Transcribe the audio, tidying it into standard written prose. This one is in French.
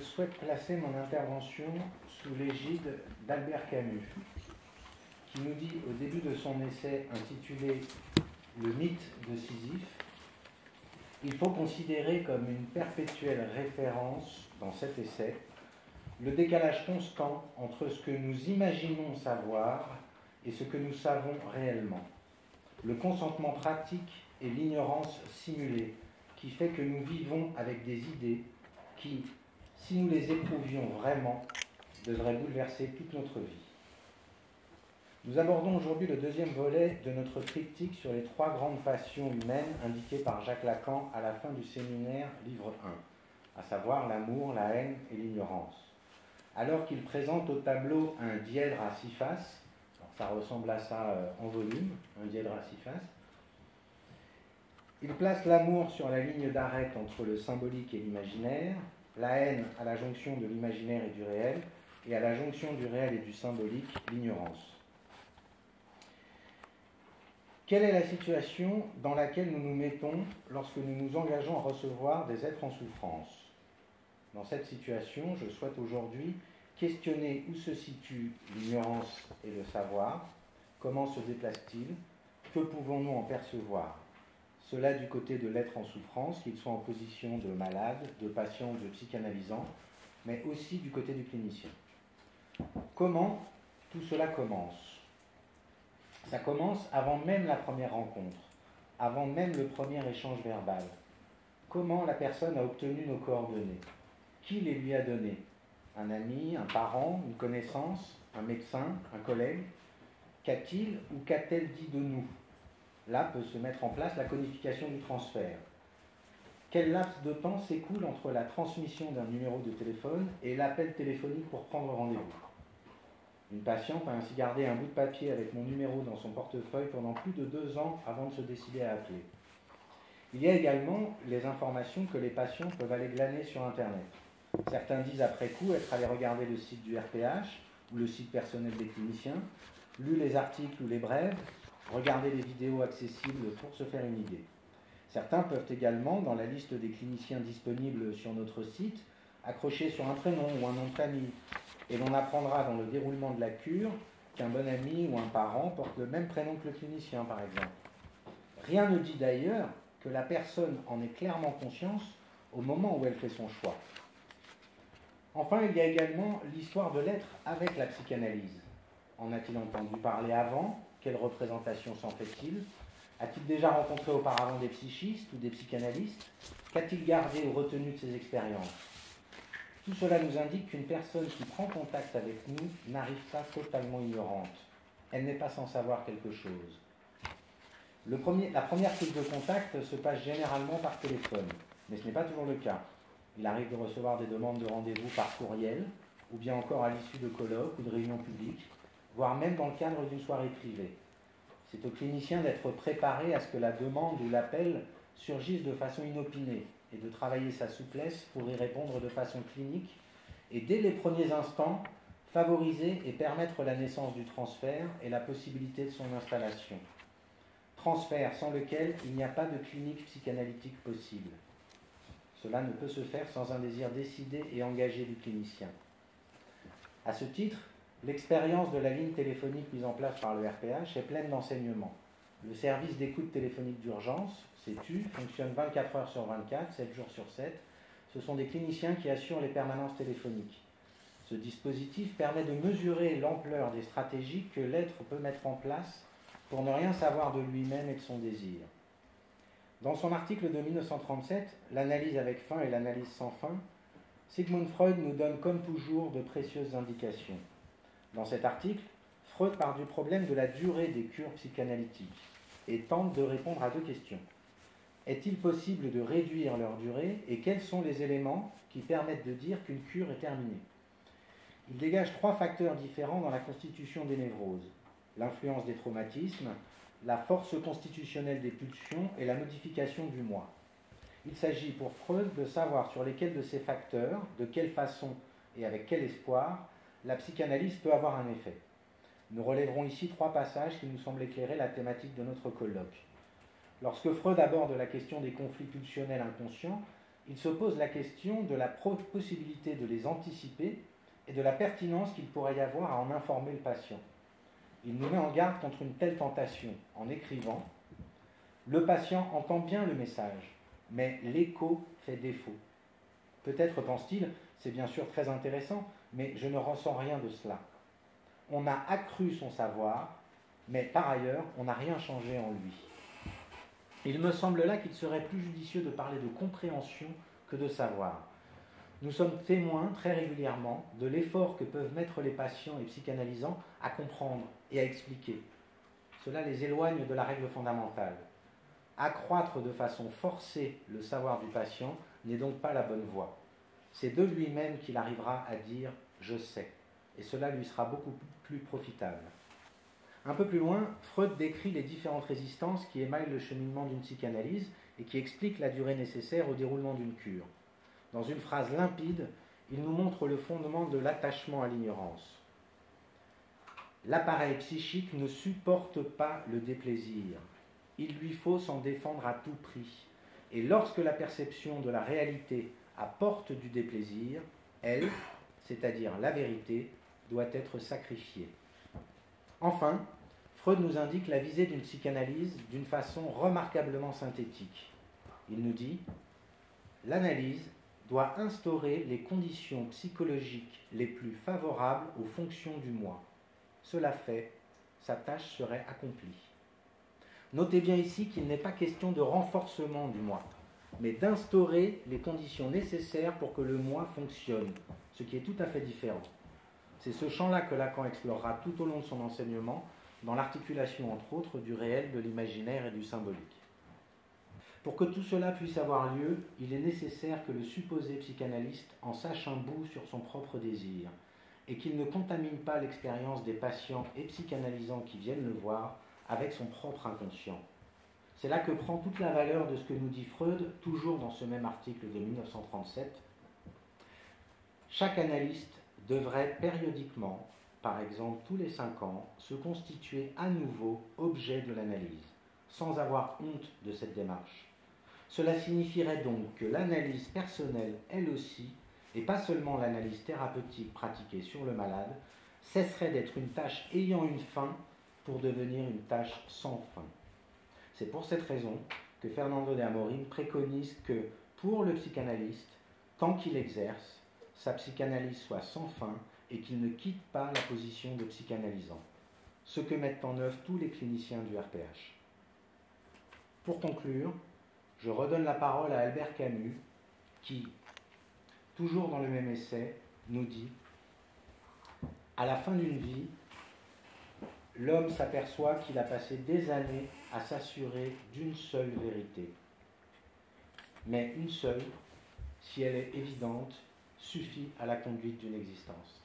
souhaite placer mon intervention sous l'égide d'Albert Camus, qui nous dit au début de son essai intitulé « Le mythe de Sisyphe », il faut considérer comme une perpétuelle référence dans cet essai le décalage constant entre ce que nous imaginons savoir et ce que nous savons réellement, le consentement pratique et l'ignorance simulée qui fait que nous vivons avec des idées qui, si nous les éprouvions vraiment, devraient bouleverser toute notre vie. Nous abordons aujourd'hui le deuxième volet de notre triptyque sur les trois grandes passions humaines indiquées par Jacques Lacan à la fin du séminaire livre 1, à savoir l'amour, la haine et l'ignorance. Alors qu'il présente au tableau un dièdre à six faces, alors ça ressemble à ça en volume, un dièdre à six faces, il place l'amour sur la ligne d'arête entre le symbolique et l'imaginaire, la haine à la jonction de l'imaginaire et du réel, et à la jonction du réel et du symbolique, l'ignorance. Quelle est la situation dans laquelle nous nous mettons lorsque nous nous engageons à recevoir des êtres en souffrance? Dans cette situation, je souhaite aujourd'hui questionner où se situe l'ignorance et le savoir, comment se déplacent-ils, que pouvons-nous en percevoir? Cela du côté de l'être en souffrance, qu'il soit en position de malade, de patient ou de psychanalysant, mais aussi du côté du clinicien. Comment tout cela commence? Ça commence avant même la première rencontre, avant même le premier échange verbal. Comment la personne a obtenu nos coordonnées? Qui les lui a données? Un ami, un parent, une connaissance, un médecin, un collègue? Qu'a-t-il ou qu'a-t-elle dit de nous? Là peut se mettre en place la codification du transfert. Quel laps de temps s'écoule entre la transmission d'un numéro de téléphone et l'appel téléphonique pour prendre rendez-vous? Une patiente a ainsi gardé un bout de papier avec mon numéro dans son portefeuille pendant plus de 2 ans avant de se décider à appeler. Il y a également les informations que les patients peuvent aller glaner sur Internet. Certains disent après coup être allés regarder le site du RPH ou le site personnel des cliniciens, lu les articles ou les brèves, regarder les vidéos accessibles pour se faire une idée. Certains peuvent également, dans la liste des cliniciens disponibles sur notre site, accrocher sur un prénom ou un nom de famille. Et l'on apprendra dans le déroulement de la cure qu'un bon ami ou un parent porte le même prénom que le clinicien, par exemple. Rien ne dit d'ailleurs que la personne en ait clairement conscience au moment où elle fait son choix. Enfin, il y a également l'histoire de l'être avec la psychanalyse. En a-t-il entendu parler avant? Quelle représentation s'en fait-il? A-t-il déjà rencontré auparavant des psychistes ou des psychanalystes? Qu'a-t-il gardé ou retenu de ses expériences? Tout cela nous indique qu'une personne qui prend contact avec nous n'arrive pas totalement ignorante. Elle n'est pas sans savoir quelque chose. La première prise de contact se passe généralement par téléphone, mais ce n'est pas toujours le cas. Il arrive de recevoir des demandes de rendez-vous par courriel, ou bien encore à l'issue de colloques ou de réunions publiques, voire même dans le cadre d'une soirée privée. C'est au clinicien d'être préparé à ce que la demande ou l'appel surgisse de façon inopinée et de travailler sa souplesse pour y répondre de façon clinique et dès les premiers instants, favoriser et permettre la naissance du transfert et la possibilité de son installation. Transfert sans lequel il n'y a pas de clinique psychanalytique possible. Cela ne peut se faire sans un désir décidé et engagé du clinicien. À ce titre, l'expérience de la ligne téléphonique mise en place par le RPH est pleine d'enseignements. Le service d'écoute téléphonique d'urgence, CETU, fonctionne 24 heures sur 24, 7 jours sur 7. Ce sont des cliniciens qui assurent les permanences téléphoniques. Ce dispositif permet de mesurer l'ampleur des stratégies que l'être peut mettre en place pour ne rien savoir de lui-même et de son désir. Dans son article de 1937, L'analyse avec fin et l'analyse sans fin, Sigmund Freud nous donne comme toujours de précieuses indications. Dans cet article, Freud part du problème de la durée des cures psychanalytiques et tente de répondre à 2 questions. Est-il possible de réduire leur durée et quels sont les éléments qui permettent de dire qu'une cure est terminée? Il dégage 3 facteurs différents dans la constitution des névroses: l'influence des traumatismes, la force constitutionnelle des pulsions et la modification du moi. Il s'agit pour Freud de savoir sur lesquels de ces facteurs, de quelle façon et avec quel espoir, la psychanalyse peut avoir un effet. Nous relèverons ici 3 passages qui nous semblent éclairer la thématique de notre colloque. Lorsque Freud aborde la question des conflits pulsionnels inconscients, il se pose la question de la possibilité de les anticiper et de la pertinence qu'il pourrait y avoir à en informer le patient. Il nous met en garde contre une telle tentation en écrivant « Le patient entend bien le message, mais l'écho fait défaut. Peut-être, pense-t-il, c'est bien sûr très intéressant, mais je ne ressens rien de cela. On a accru son savoir, mais par ailleurs, on n'a rien changé en lui. » Il me semble là qu'il serait plus judicieux de parler de compréhension que de savoir. Nous sommes témoins très régulièrement de l'effort que peuvent mettre les patients et psychanalysants à comprendre et à expliquer. Cela les éloigne de la règle fondamentale. Accroître de façon forcée le savoir du patient n'est donc pas la bonne voie. C'est de lui-même qu'il arrivera à dire « je sais », et cela lui sera beaucoup plus profitable. Un peu plus loin, Freud décrit les différentes résistances qui émaillent le cheminement d'une psychanalyse et qui expliquent la durée nécessaire au déroulement d'une cure. Dans une phrase limpide, il nous montre le fondement de l'attachement à l'ignorance. L'appareil psychique ne supporte pas le déplaisir. Il lui faut s'en défendre à tout prix. Et lorsque la perception de la réalité apporte du déplaisir, elle, c'est-à-dire la vérité, doit être sacrifiée. Enfin, Freud nous indique la visée d'une psychanalyse d'une façon remarquablement synthétique. Il nous dit « L'analyse doit instaurer les conditions psychologiques les plus favorables aux fonctions du moi. Cela fait, sa tâche serait accomplie. » Notez bien ici qu'il n'est pas question de renforcement du moi, mais d'instaurer les conditions nécessaires pour que le moi fonctionne, ce qui est tout à fait différent. C'est ce champ-là que Lacan explorera tout au long de son enseignement, dans l'articulation entre autres du réel, de l'imaginaire et du symbolique. Pour que tout cela puisse avoir lieu, il est nécessaire que le supposé psychanalyste en sache un bout sur son propre désir et qu'il ne contamine pas l'expérience des patients et psychanalysants qui viennent le voir avec son propre inconscient. C'est là que prend toute la valeur de ce que nous dit Freud, toujours dans ce même article de 1937. Chaque analyste devrait périodiquement, par exemple tous les 5 ans, se constituer à nouveau objet de l'analyse, sans avoir honte de cette démarche. Cela signifierait donc que l'analyse personnelle, elle aussi, et pas seulement l'analyse thérapeutique pratiquée sur le malade, cesserait d'être une tâche ayant une fin pour devenir une tâche sans fin. C'est pour cette raison que Fernando de Amorim préconise que, pour le psychanalyste, tant qu'il exerce, sa psychanalyse soit sans fin et qu'il ne quitte pas la position de psychanalysant, ce que mettent en œuvre tous les cliniciens du RPH. Pour conclure, je redonne la parole à Albert Camus, qui, toujours dans le même essai, nous dit « À la fin d'une vie, l'homme s'aperçoit qu'il a passé des années à s'assurer d'une seule vérité. Mais une seule, si elle est évidente, suffit à la conduite d'une existence. »